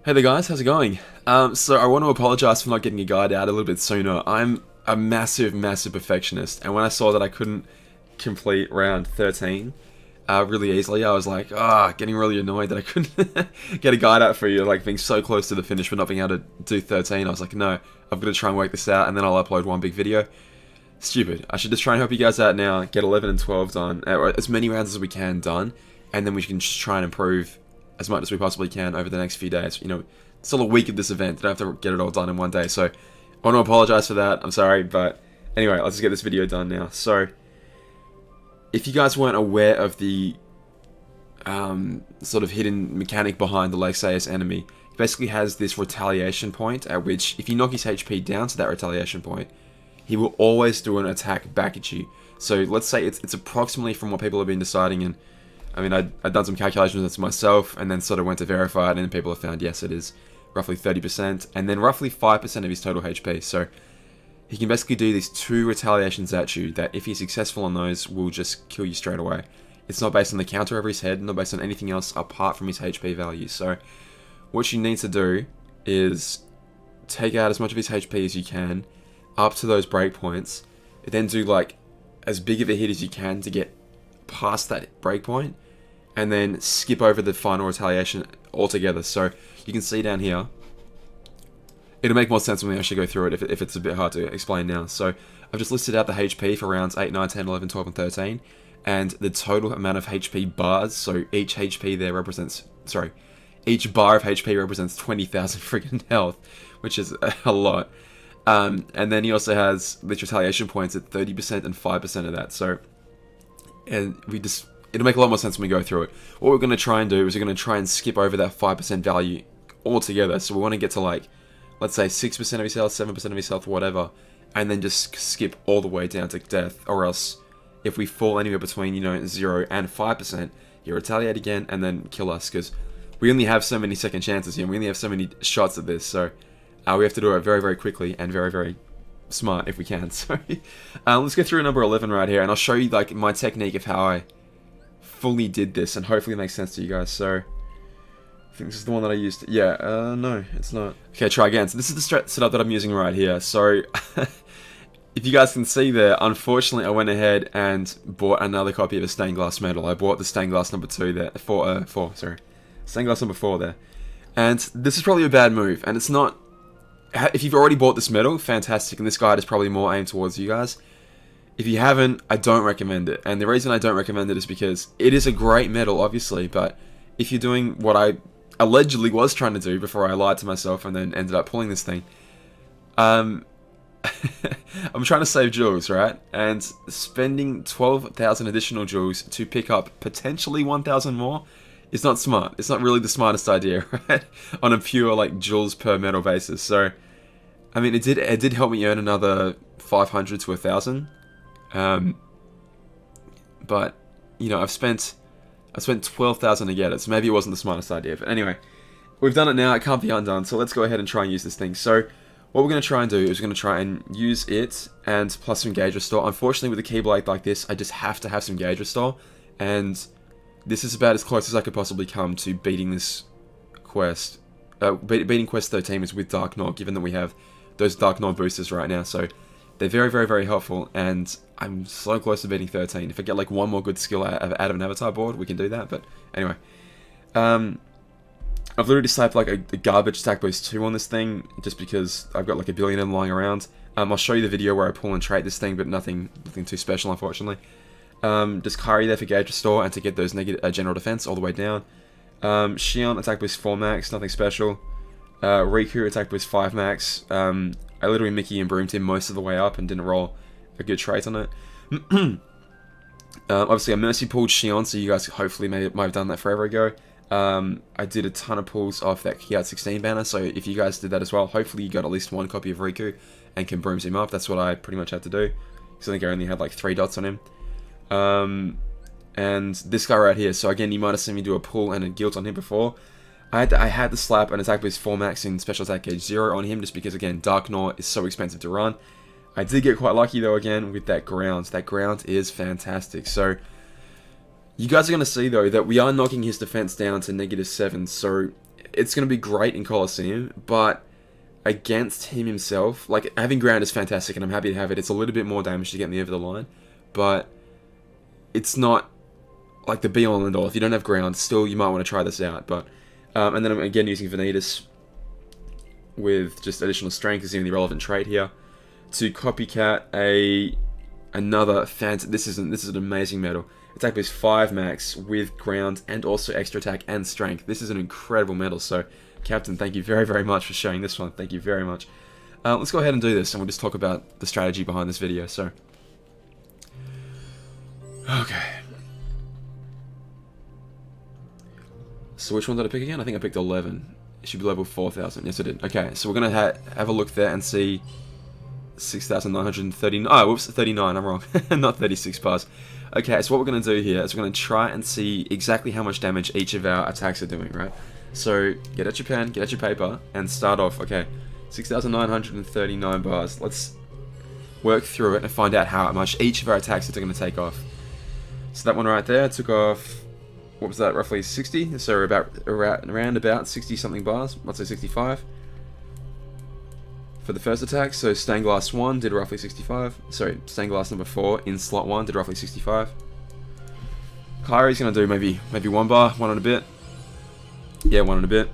Hey there guys, how's it going? So I want to apologize for not getting a guide out a little bit sooner. I'm a massive perfectionist, and when I saw that I couldn't complete round 13 really easily, I was like, getting really annoyed that I couldn't get a guide out for you, like being so close to the finish but not being able to do 13. I was like, no, I've got to try and work this out, and then I'll upload one big video. Stupid. I should just try and help you guys out now, get 11 and 12 done, or as many rounds as we can done, and then we can just try and improve as much as we possibly can over the next few days. You know, it's still a week of this event. I don't have to get it all done in one day. So I want to apologize for that. I'm sorry. But anyway, let's just get this video done now. So if you guys weren't aware of the sort of hidden mechanic behind the Lexaeus enemy, he basically has this retaliation point at which if you knock his HP down to that retaliation point, he will always do an attack back at you. So let's say it's approximately from what people have been deciding, and I mean, I'd done some calculations with myself and then sort of went to verify it, and people have found, yes, it is roughly 30%, and then roughly 5% of his total HP. So he can basically do these 2 retaliations at you that, if he's successful on those, will just kill you straight away. It's not based on the counter over his head, not based on anything else apart from his HP value. So what you need to do is take out as much of his HP as you can, up to those breakpoints, then do like as big of a hit as you can to get past that breakpoint, and then skip over the final retaliation altogether. So you can see down here, it'll make more sense when we actually go through it if it's a bit hard to explain now. So I've just listed out the HP for rounds 8, 9, 10, 11, 12, and 13, and the total amount of HP bars. So each HP there represents, each bar of HP represents 20,000 friggin' health, which is a lot. And then he also has the retaliation points at 30% and 5% of that. So, and it'll make a lot more sense when we go through it. What we're going to try and do is we're going to try and skip over that 5% value altogether. So we want to get to, like, let's say 6% of his health, 7% of his health, whatever, and then just skip all the way down to death. Or else, if we fall anywhere between, 0 and 5%, he'll retaliate again and then kill us, because we only have so many second chances here, and we only have so many shots at this. So we have to do it very quickly and very smart if we can. So let's go through number 11 right here, and I'll show you like my technique of how I fully did this, and hopefully it makes sense to you guys. So I think this is the one that I used. Yeah, no, it's not. Okay, try again. So this is the setup that I'm using right here. So if you guys can see there, unfortunately I went ahead and bought another copy of a stained glass medal. I bought the stained glass number 2 there, stained glass number 4 there. And this is probably a bad move, and it's not. If you've already bought this medal, fantastic, and this guide is probably more aimed towards you guys. If you haven't, I don't recommend it. And the reason I don't recommend it is because it is a great medal, obviously, but if you're doing what I allegedly was trying to do before I lied to myself and then ended up pulling this thing, I'm trying to save jewels, right? And spending 12,000 additional jewels to pick up potentially 1,000 more is not smart. It's not really the smartest idea, right? On a pure like jewels per medal basis. So, I mean, it did help me earn another 500 to 1,000. But I've spent 12,000 to get it, so maybe it wasn't the smartest idea. But anyway, we've done it now. It can't be undone. So let's go ahead and try and use this thing. So what we're going to try and do is we're going to try and use it and plus some gauge restore. Unfortunately, with a Keyblade like this, I just have to have some gauge restore, and this is about as close as I could possibly come to beating this quest. Beating quest 13 is with Dark Gnaw, given that we have those Dark Gnaw boosters right now. So they're very helpful, and I'm so close to beating 13. If I get like one more good skill out of an avatar board, we can do that. But anyway, I've literally slapped like a garbage attack boost 2 on this thing, just because I've got like a billion of them lying around. I'll show you the video where I pull and trait this thing, but nothing too special, unfortunately. Just Kari there for gauge restore and to get those negative general defense all the way down. Shion attack boost 4 max, nothing special. Riku attack boost 5 max. I literally Mickey and broomed him most of the way up and didn't roll a good trait on it. Obviously I mercy pulled Shion, so you guys hopefully might have done that forever ago. I did a ton of pulls off that KHUx 16 banner, so if you guys did that as well, hopefully you got at least one copy of Riku and can brooms him up. That's what I pretty much had to do, because I think I only had like 3 dots on him. And this guy right here, so again, you might have seen me do a pull and a guilt on him before. I had to slap an attack boost 4 max in special attack gauge 0 on him, just because again, Dark Gnaw is so expensive to run. I did get quite lucky though again with that ground. That ground is fantastic. So you guys are going to see though that we are knocking his defense down to -7, so it's going to be great in Coliseum, but against him himself, like, having ground is fantastic, and I'm happy to have it. It's a little bit more damage to get me over the line, but it's not like the be-all and end-all. If you don't have ground, still, you might want to try this out, but... and then I'm again using Vanitas with just additional strength, is the only relevant trait here, to copycat another fancy... This is an amazing medal. Attack boost 5 max with ground and also extra attack and strength. This is an incredible medal, so Captain, thank you very, very much for showing this one. Thank you very much. Let's go ahead and do this, and we'll just talk about the strategy behind this video, so... Okay. So which one did I pick again? I think I picked 11. It should be level 4,000. Yes, I did. Okay, so we're going to have a look there and see 6,939. Oh, whoops, 39. I'm wrong. Not 36 bars. Okay, so what we're going to do here is we're going to try and see exactly how much damage each of our attacks are doing, right? So get out your pen, get out your paper, and start off. Okay, 6,939 bars. Let's work through it and find out how much each of our attacks are going to take off. So that one right there took off... What was that, roughly 60? So around about 60 something bars, let's say 65 for the first attack. So stained glass 1 did roughly 65. Sorry, stained glass number 4 in slot 1 did roughly 65. Kyrie's gonna do maybe 1 bar, 1 and a bit. Yeah, 1 and a bit.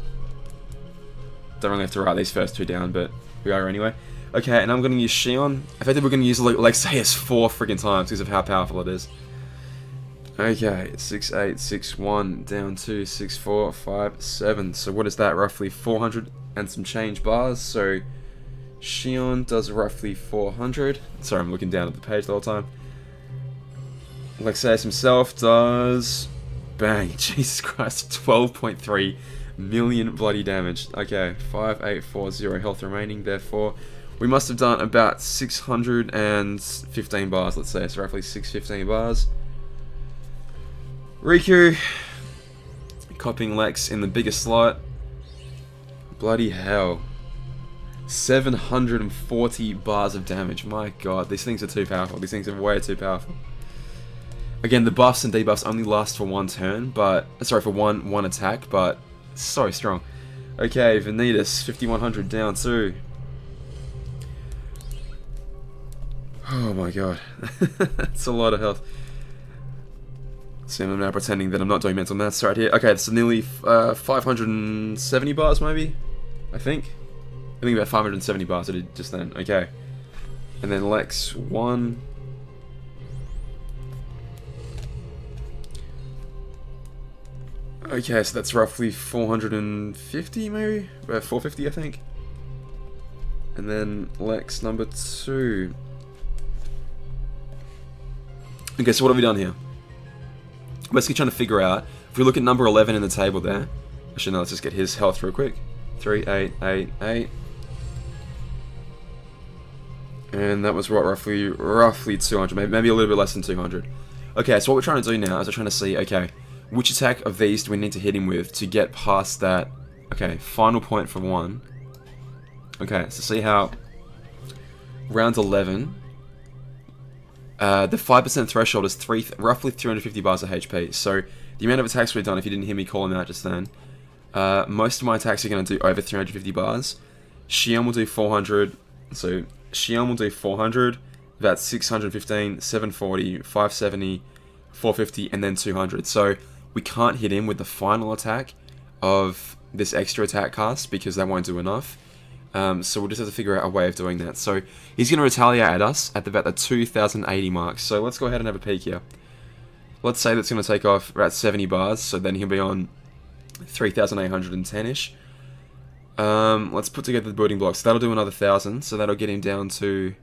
Don't really have to write these first 2 down, but we are anyway. Okay, and I'm gonna use Shion. Effectively, we're gonna use Lexaeus 4 friggin' times because of how powerful it is. Okay, 6, 8, 6, 1, down 2, 6, 4, 5, 7. So what is that? Roughly 400 and some change bars. So Shion does roughly 400. Sorry, I'm looking down at the page the whole time. Lexaeus himself does... Bang, Jesus Christ, 12.3 million bloody damage. Okay, 5840 health remaining, therefore we must have done about 615 bars, let's say. So roughly 615 bars. Riku, copying Lex in the biggest slot. Bloody hell. 740 bars of damage. My god, these things are too powerful. These things are way too powerful. Again, the buffs and debuffs only last for 1 turn, but... Sorry, for one attack, but so strong. Okay, Vanitas, 5100 down 2. Oh my god. That's a lot of health. So I'm now pretending that I'm not doing mental maths right here. Okay, so nearly 570 bars, maybe? I think about 570 bars I did just then. Okay. And then Lex 1. Okay, so that's roughly 450, maybe? 450, I think. And then Lex number 2. Okay, so what have we done here? Basically trying to figure out, if we look at number 11 in the table there, actually no, let's just get his health real quick. 3, 8, 8, 8. And that was what, roughly 200, maybe a little bit less than 200. Okay, so what we're trying to do now is we're trying to see, okay, which attack of these do we need to hit him with to get past that, okay, final point for 1. Okay, so see how round 11, the 5% threshold is roughly 350 bars of HP. So the amount of attacks we've done, if you didn't hear me call them out just then, most of my attacks are going to do over 350 bars. Shion will do 400. So Shion will do 400, about 615, 740, 570, 450, and then 200. So we can't hit him with the final attack of this extra attack cast because that won't do enough. So we'll just have to figure out a way of doing that. So he's going to retaliate at us at about the 2080 mark. So let's go ahead and have a peek here. Let's say that's going to take off about 70 bars. So then he'll be on 3,810-ish. Let's put together the building blocks. That'll do another 1,000. So that'll get him down to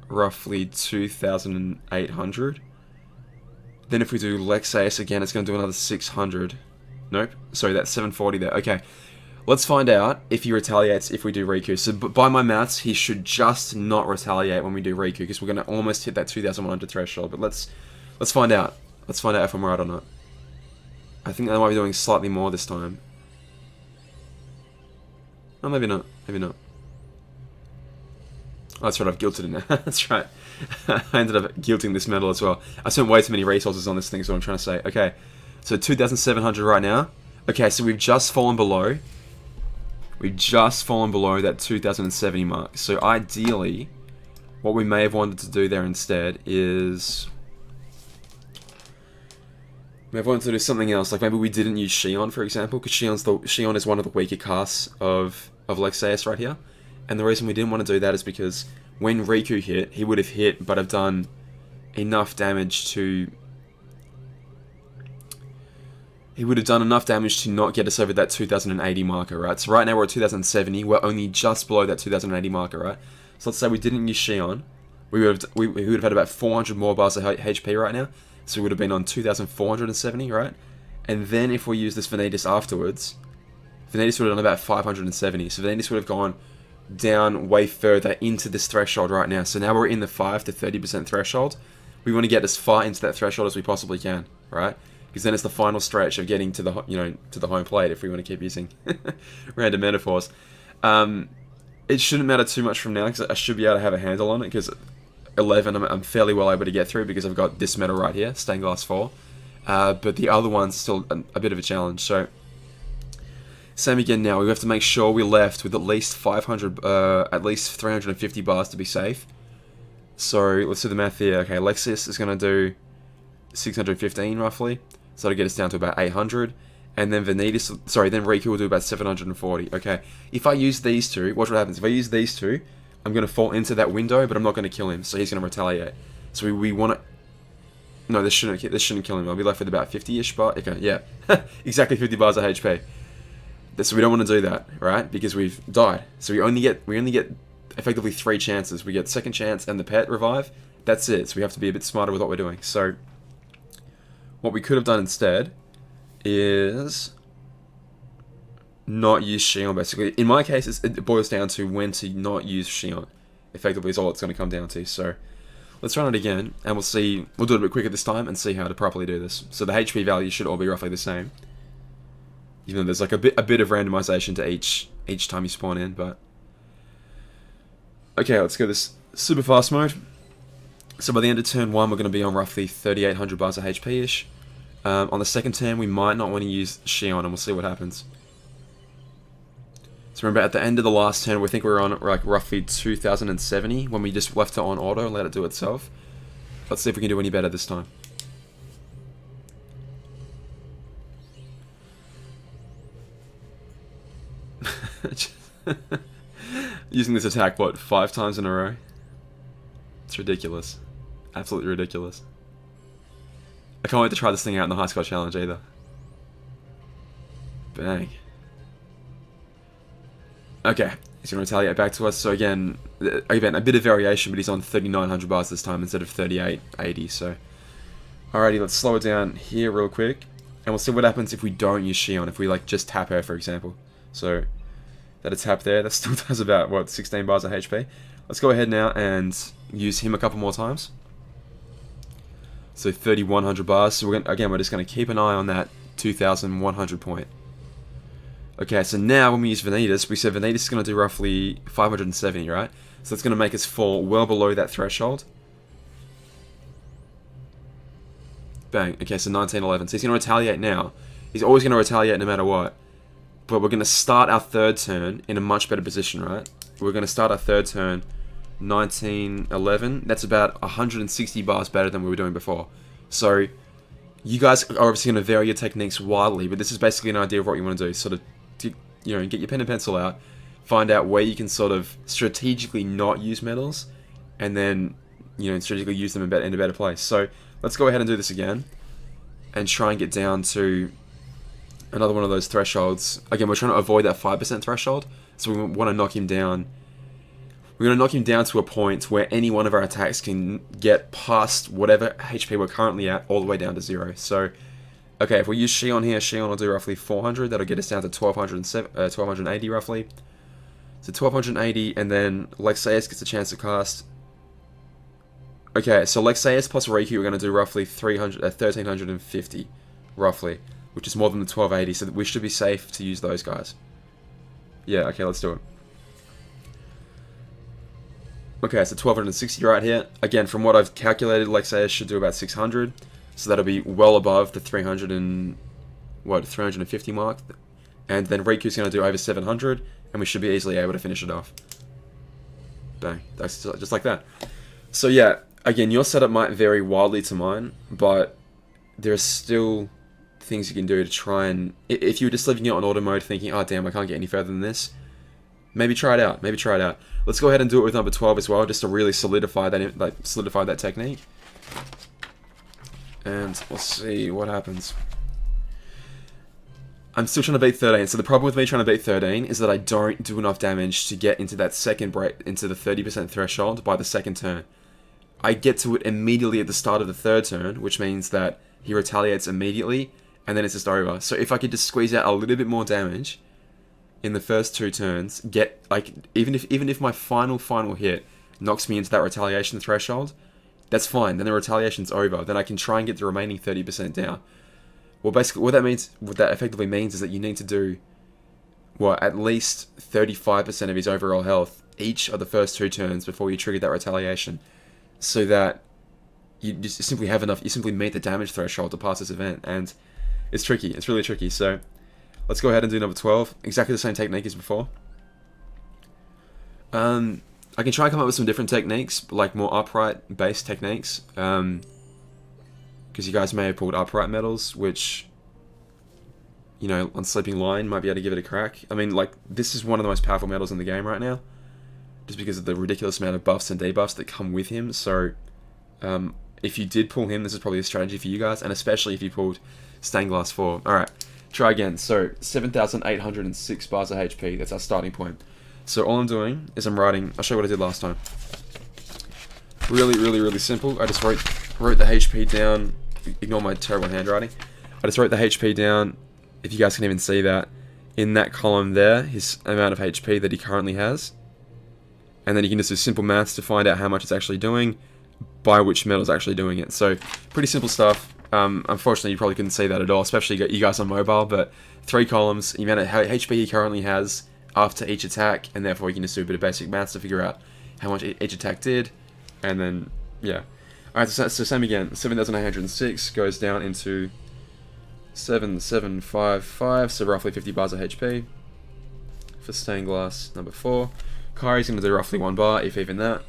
roughly 2,800. Then if we do Lexaeus again, it's going to do another 600. Nope. Sorry, that's 740 there. Okay. Let's find out if he retaliates if we do Riku. So by my maths, he should just not retaliate when we do Riku, because we're going to almost hit that 2,100 threshold. But let's find out. Let's find out if I'm right or not. I think I might be doing slightly more this time. Oh, maybe not. Maybe not. Oh, that's right, I've guilted it now. That's right. I ended up guilting this medal as well. I spent way too many resources on this thing, is what I'm trying to say. Okay, so 2,700 right now. Okay, so we've just fallen below. We've just fallen below that 2070 mark. So ideally, what we may have wanted to do there instead is... we may have wanted to do something else. Like maybe we didn't use Shion, for example, because Shion is one of the weaker casts of Lexaeus right here. And the reason we didn't want to do that is because when Riku hit, he would have hit but have done enough damage to... he would have done enough damage to not get us over that 2080 marker, right? So right now we're at 2070, we're only just below that 2080 marker, right? So let's say we didn't use Shion, we would have had about 400 more bars of HP right now, so we would have been on 2470, right? And then if we use this Vanitas afterwards, Vanitas would have done about 570, so Vanitas would have gone down way further into this threshold right now. So now we're in the 5 to 30% threshold. We want to get as far into that threshold as we possibly can, right? Because then it's the final stretch of getting to the to the home plate if we want to keep using random metaphors. It shouldn't matter too much from now because I should be able to have a handle on it, because 11 I'm fairly well able to get through because I've got this metal right here, stained glass 4. But the other one's still a bit of a challenge. So same again now. We have to make sure we're left with at least 500, at least 350 bars to be safe. So let's do the math here. Okay, Lexaeus is going to do 615 roughly. So that'll get us down to about 800. And then then Riku will do about 740. Okay, if I use these two, watch what happens. If I use these two, I'm going to fall into that window, but I'm not going to kill him, so he's going to retaliate. So we want to... no, this shouldn't kill him. I'll be left with about 50-ish bar. Okay, yeah. Exactly 50 bars of HP. So we don't want to do that, right? Because we've died. So we only get effectively 3 chances. We get second chance and the pet revive. That's it. So we have to be a bit smarter with what we're doing. So what we could have done instead is not use Shion, basically. In my case, it boils down to when to not use Shion. Effectively is all it's going to come down to. So let's run it again, and we'll see. We'll do it a bit quicker this time and see how to properly do this. So the HP values should all be roughly the same. Even though there's like a bit of randomization to each time you spawn in, but... okay, let's go this super fast mode. So by the end of turn 1, we're going to be on roughly 3,800 bars of HP-ish. On the second turn, we might not want to use Shion, and we'll see what happens. So remember, at the end of the last turn, we think we're on like roughly 2,070 when we just left it on auto and let it do itself. Let's see if we can do any better this time. Using this attack, what, 5 times in a row? It's ridiculous. Absolutely ridiculous. I can't wait to try this thing out in the high score challenge either. Bang. Okay, he's going to retaliate back to us. So again, a bit of variation, but he's on 3,900 bars this time instead of 3,880. So, alrighty, let's slow it down here real quick, and we'll see what happens if we don't use Shion. If we like just tap her, for example. So that a tap there, that still does about what, 16 bars of HP. Let's go ahead now and use him a couple more times. So 3,100 bars. So we're just going to keep an eye on that 2,100 point. Okay, so now when we use Vanitas, we said Vanitas is going to do roughly 570, right? So that's going to make us fall well below that threshold. Bang. Okay, so 1911. So he's going to retaliate now. He's always going to retaliate no matter what. But we're going to start our third turn in a much better position, right? We're going to start our third turn 1911. That's about 160 bars better than we were doing before. So you guys are obviously going to vary your techniques wildly, but this is basically an idea of what you want to do. Sort of, get your pen and pencil out, find out where you can sort of strategically not use metals, and then strategically use them in a better place. So let's go ahead and do this again, and try and get down to another one of those thresholds. Again, we're trying to avoid that 5% threshold, so we want to knock him down. We're going to knock him down to a point where any one of our attacks can get past whatever HP we're currently at, all the way down to 0. So, okay, if we use Shion here, Shion will do roughly 400. That'll get us down to 1,280 roughly. So 1,280, and then Lexaeus gets a chance to cast. Okay, so Lexaeus plus Riku are going to do roughly 1,350, roughly, which is more than the 1,280, so we should be safe to use those guys. Yeah, okay, let's do it. Okay, so 1,260 right here. Again, from what I've calculated, Lexaeus should do about 600. So that'll be well above the 300 and... what, 350 mark, and then Riku's going to do over 700, and we should be easily able to finish it off. Bang. That's just like that. So yeah, again, your setup might vary wildly to mine, but there are still things you can do to try and... If you were just leaving it on auto mode thinking, oh damn, I can't get any further than this, maybe try it out. Maybe try it out. Let's go ahead and do it with number 12 as well, just to really solidify that technique. And we'll see what happens. I'm still trying to beat 13. So the problem with me trying to beat 13 is that I don't do enough damage to get into that second break, into the 30% threshold by the second turn. I get to it immediately at the start of the third turn, which means that he retaliates immediately, and then it's just over. So if I could just squeeze out a little bit more damage in the first 2 turns, get like even if my final hit knocks me into that retaliation threshold, that's fine. Then the retaliation's over. Then I can try and get the remaining 30% down. Well, basically, what that effectively means is that you need to do, well, at least 35% of his overall health each of the first 2 turns before you trigger that retaliation, so that you just simply have enough. You simply meet the damage threshold to pass this event, and it's tricky. It's really tricky. So let's go ahead and do number 12. Exactly the same technique as before. I can try and come up with some different techniques, like more upright-based techniques. Because you guys may have pulled upright medals, which, you know, on Sleeping Lion might be able to give it a crack. I mean, like, this is one of the most powerful medals in the game right now, just because of the ridiculous amount of buffs and debuffs that come with him. So, if you did pull him, this is probably a strategy for you guys, and especially if you pulled Stained Glass 4. Alright, try again. So, 7,806 bars of HP, that's our starting point. So all I'm doing is I'm writing, I'll show you what I did last time. Really simple. I just wrote the HP down. Ignore my terrible handwriting. I just wrote the HP down, if you guys can even see that, in that column there, his amount of HP that he currently has. And then you can just do simple maths to find out how much it's actually doing, by which metal is actually doing it. So, pretty simple stuff. Unfortunately, you probably couldn't see that at all, especially you guys on mobile, but 3 columns, the amount of HP he currently has after each attack, and therefore you can just do a bit of basic maths to figure out how much each attack did, and then, yeah. Alright, so same again, 7,806 goes down into 7,755, so roughly 50 bars of HP for Stained Glass number 4. Kyrie's going to do roughly 1 bar, if even that.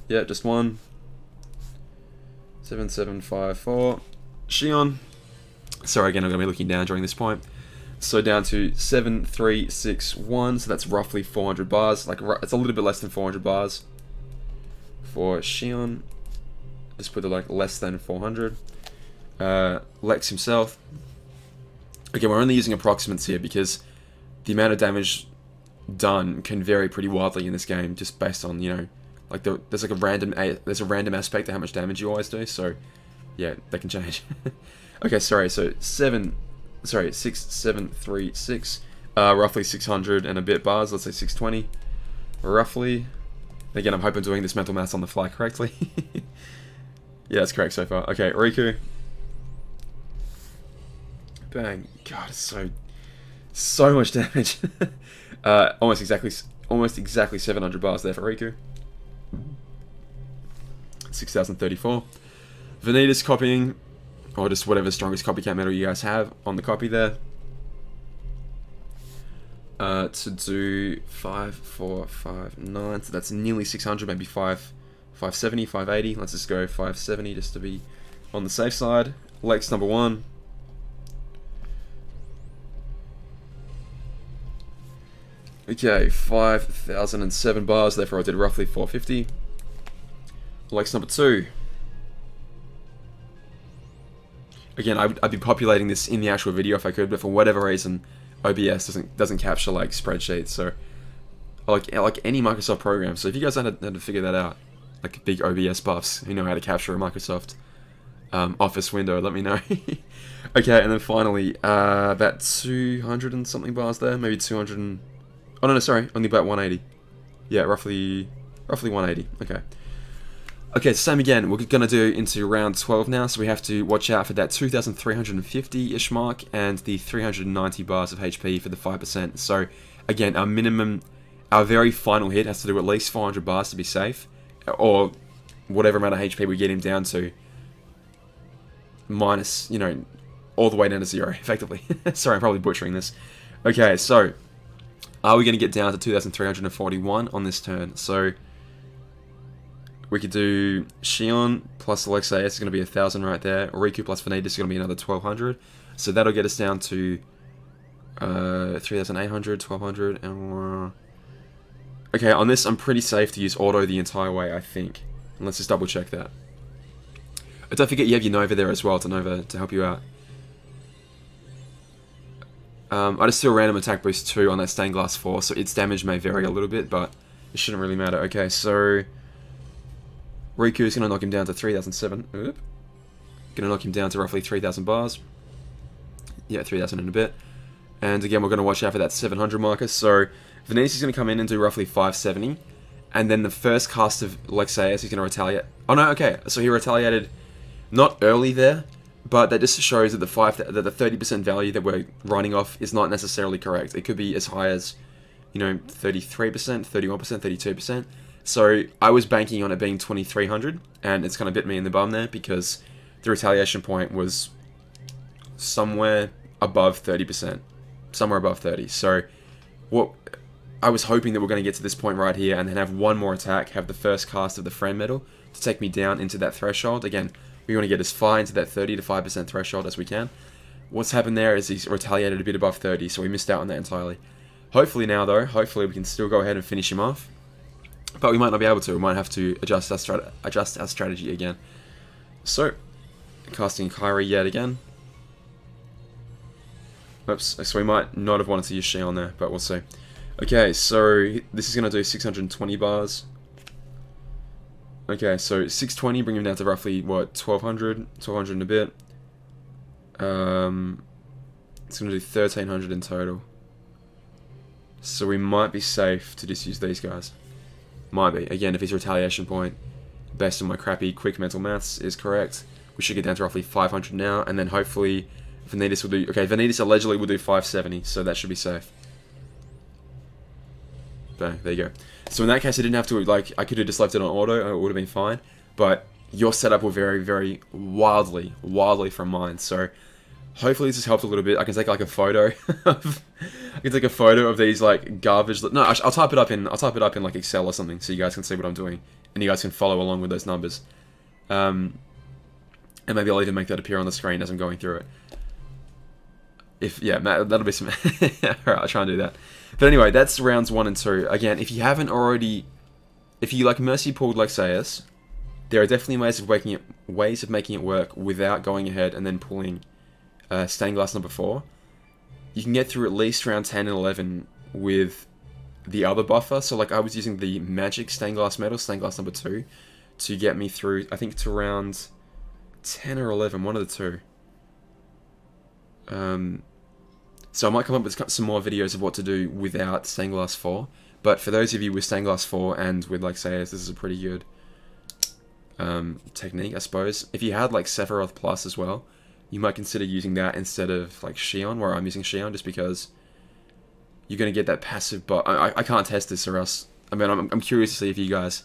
Yeah, just 1. 7,754. Shion. Sorry, again, I'm going to be looking down during this point. So down to 7,361, so that's roughly 400 bars. Like, it's a little bit less than 400 bars for Shion. Just put it like less than 400. Lex himself. Again, we're only using approximates here because the amount of damage done can vary pretty wildly in this game, just based on, you know, like there's a random aspect to how much damage you always do. So yeah, that can change. Okay, sorry. So 6,736, roughly 600 and a bit bars. Let's say 620, roughly. Again, I'm hoping doing this mental maths on the fly correctly. Yeah, that's correct so far. Okay, Riku. Bang! God, it's so much damage. Almost exactly 700 bars there for Riku. 6,034. Vanitas copying, or just whatever strongest copycat metal you guys have on the copy there. To do 5, 4, 5, 9, so that's nearly 600, maybe 570, 580. Let's just go 570 just to be on the safe side. Lex number 1. Okay, 5,007 bars, therefore I did roughly 450. Lex number 2. Again, I'd be populating this in the actual video if I could, but for whatever reason, OBS doesn't capture like spreadsheets, so like any Microsoft program. So if you guys had to figure that out, like big OBS buffs who know how to capture a Microsoft Office window, let me know. Okay, and then finally, about 200 and something bars there, maybe 200 and... Oh no, sorry, only about 180. Yeah, roughly 180. Okay. Okay, same again. We're going to do into round 12 now, so we have to watch out for that 2,350-ish mark and the 390 bars of HP for the 5%. So, again, our very final hit has to do at least 400 bars to be safe, or whatever amount of HP we get him down to, minus, you know, all the way down to 0, effectively. Sorry, I'm probably butchering this. Okay, so are we going to get down to 2,341 on this turn? So we could do Shion plus Lexaeus is going to be 1,000 right there. Riku plus Vanitas is going to be another 1,200. So that'll get us down to 3,800, 1,200, and okay, on this I'm pretty safe to use auto the entire way, I think. And let's just double check that. And don't forget you have your Nova there as well to Nova to help you out. I just do a random attack boost 2 on that Stained Glass 4, so its damage may vary a little bit, but it shouldn't really matter. Okay, so Riku is going to knock him down to 3,007. Going to knock him down to roughly 3,000 bars. Yeah, 3,000 in a bit. And again, we're going to watch out for that 700 marker. So Vanitas is going to come in and do roughly 570. And then the first cast of Lexaeus, he's going to retaliate. Oh no, okay. So he retaliated not early there, but that just shows that the 30% value that we're running off is not necessarily correct. It could be as high as, 33%, 31%, 32%. So I was banking on it being 2,300, and it's kind of bit me in the bum there because the retaliation point was somewhere above 30%. Somewhere above 30. So what I was hoping that we're going to get to this point right here and then have one more attack, have the first cast of the friend medal to take me down into that threshold. Again, we want to get as far into that 30 to 5% threshold as we can. What's happened there is he's retaliated a bit above 30, so we missed out on that entirely. Hopefully now though, hopefully we can still go ahead and finish him off. But we might not be able to. We might have to adjust our strategy again. So, casting Kyrie yet again. Oops, so we might not have wanted to use Shion there, but we'll see. Okay, so this is going to do 620 bars. Okay, so 620, bring him down to roughly, what, 1,200? 1,200 and a bit. It's going to do 1,300 in total. So we might be safe to just use these guys. Might be. Again, if his retaliation point, based on my crappy quick mental maths, is correct, we should get down to roughly 500 now, and then hopefully Vanitas will do... Okay, Vanitas allegedly will do 570, so that should be safe. Bang, there you go. So in that case, I didn't have to, like, I could have just left it on auto, and it would have been fine, but your setup will vary very wildly from mine, so hopefully this has helped a little bit. I can take, like, a photo of... I can take a photo of these, like, garbage... No, I'll type it up in, like, Excel or something, so you guys can see what I'm doing, and you guys can follow along with those numbers. And maybe I'll even make that appear on the screen as I'm going through it. Yeah, that'll be some... Alright, I'll try and do that. But anyway, that's rounds 1 and 2. Again, if you haven't already... If you, like, mercy pulled Lexaeus, there are definitely ways of making it work without going ahead and then pulling Stained Glass number 4. You can get through at least round 10 and 11 with the other buffer. So, like, I was using the magic Stained Glass medal, Stained Glass number 2, to get me through, I think, to round 10 or 11, one of the two. So I might come up with some more videos of what to do without Stained Glass 4. But for those of you with Stained Glass 4 and with Lexaeus, this is a pretty good technique, I suppose. If you had, like, Sephiroth Plus as well, you might consider using that instead of, like, Shion, where I'm using Shion, just because you're going to get that passive... But I can't test this, or else... I mean, I'm curious to see if you guys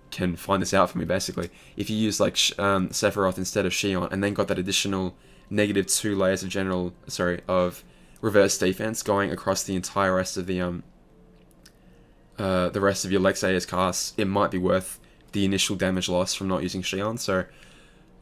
can find this out for me, basically. If you use, like, Sephiroth instead of Shion, and then got that additional -2 layers of of reverse defense going across the entire rest of the rest of your Lexaeus casts, it might be worth the initial damage loss from not using Shion. So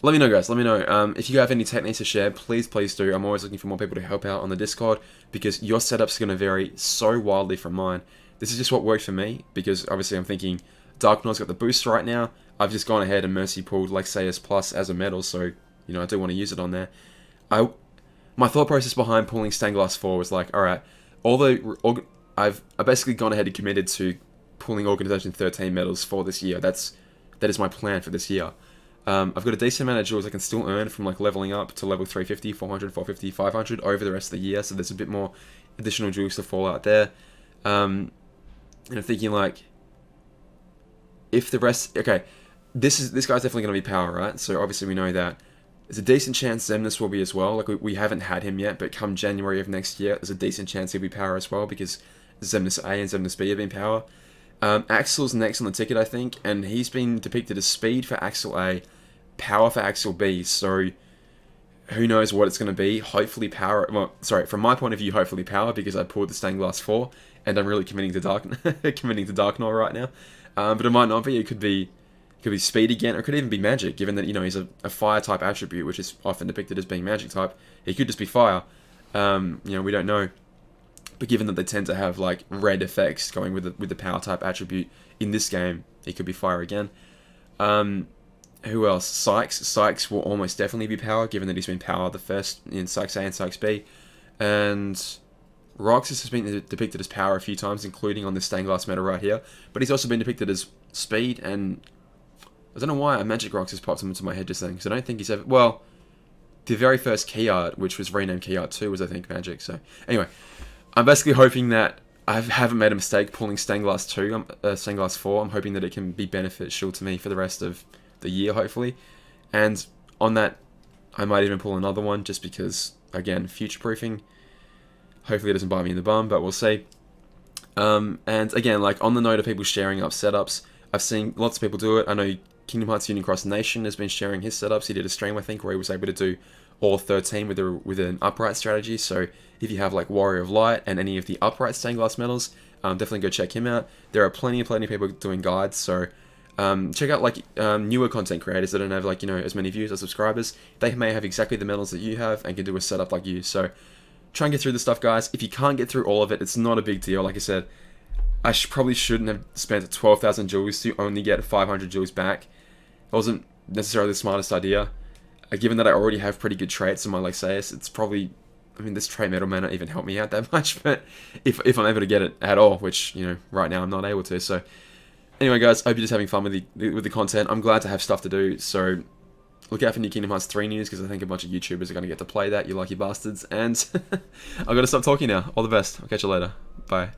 let me know, guys. Let me know. If you have any techniques to share, please do. I'm always looking for more people to help out on the Discord, because your setup's going to vary so wildly from mine. This is just what worked for me, because obviously I'm thinking Dark Knight's got the boost right now. I've just gone ahead and mercy pulled Lexaeus Plus as a medal, so, you know, I do want to use it on there. My thought process behind pulling Stained Glass 4 was like, alright, although I've basically gone ahead and committed to pulling Organization 13 medals for this year. That is my plan for this year. I've got a decent amount of jewels I can still earn from, like, leveling up to level 350, 400, 450, 500 over the rest of the year, so there's a bit more additional jewels to fall out there. And I'm thinking, like, if the rest... Okay, this guy's definitely going to be power, right? So obviously we know that. There's a decent chance Xemnas will be as well. Like, we haven't had him yet, but come January of next year, there's a decent chance he'll be power as well, because Xemnas A and Xemnas B have been power. Axel's next on the ticket, I think, and he's been depicted as speed for Axel A, power for Axel B, so who knows what it's going to be. Hopefully power, well, sorry, from my point of view, hopefully power, because I pulled the Stained Glass 4, and I'm really committing to Dark Gnaw right now. But it might not be. It could be speed again, or it could even be magic, given that, you know, he's a fire type attribute, which is often depicted as being magic type. He could just be fire. You know, we don't know. But given that they tend to have like red effects going with the power type attribute in this game, it could be fire again. Who else? Sykes. Sykes will almost definitely be power, given that he's been power the first in Sykes A and Sykes B. And Roxas has been depicted as power a few times, including on this stained glass medal right here. But he's also been depicted as speed, and I don't know why a Magic Roxas popped into my head just then, because I don't think he's ever... Well, the very first key art, which was renamed Key Art 2, was, I think, Magic. So, anyway, I'm basically hoping that I haven't made a mistake pulling Stained Glass 2, Stained Glass 4. I'm hoping that it can be beneficial to me for the rest of the year, hopefully. And on that, I might even pull another one, just because, again, future-proofing. Hopefully it doesn't bite me in the bum, but we'll see. And again, like, on the note of people sharing up setups, I've seen lots of people do it. I know Kingdom Hearts Union Cross Nation has been sharing his setups. He did a stream, I think, where he was able to do all 13 with an upright strategy. So if you have like Warrior of Light and any of the upright stained glass medals, definitely go check him out. There are plenty of people doing guides. So check out like newer content creators that don't have like, you know, as many views or subscribers. They may have exactly the medals that you have and can do a setup like you. So try and get through this stuff, guys. If you can't get through all of it, it's not a big deal. Like I said, I probably shouldn't have spent 12,000 jewels to only get 500 jewels back. It wasn't necessarily the smartest idea. Given that I already have pretty good traits in my Lexaeus, it's probably... I mean, this trait medal may not even help me out that much, but if I'm able to get it at all, which, you know, right now I'm not able to. So, anyway, guys, I hope you're just having fun with the content. I'm glad to have stuff to do, so look out for new Kingdom Hearts 3 news, because I think a bunch of YouTubers are going to get to play that, you lucky bastards. And I've got to stop talking now. All the best. I'll catch you later. Bye.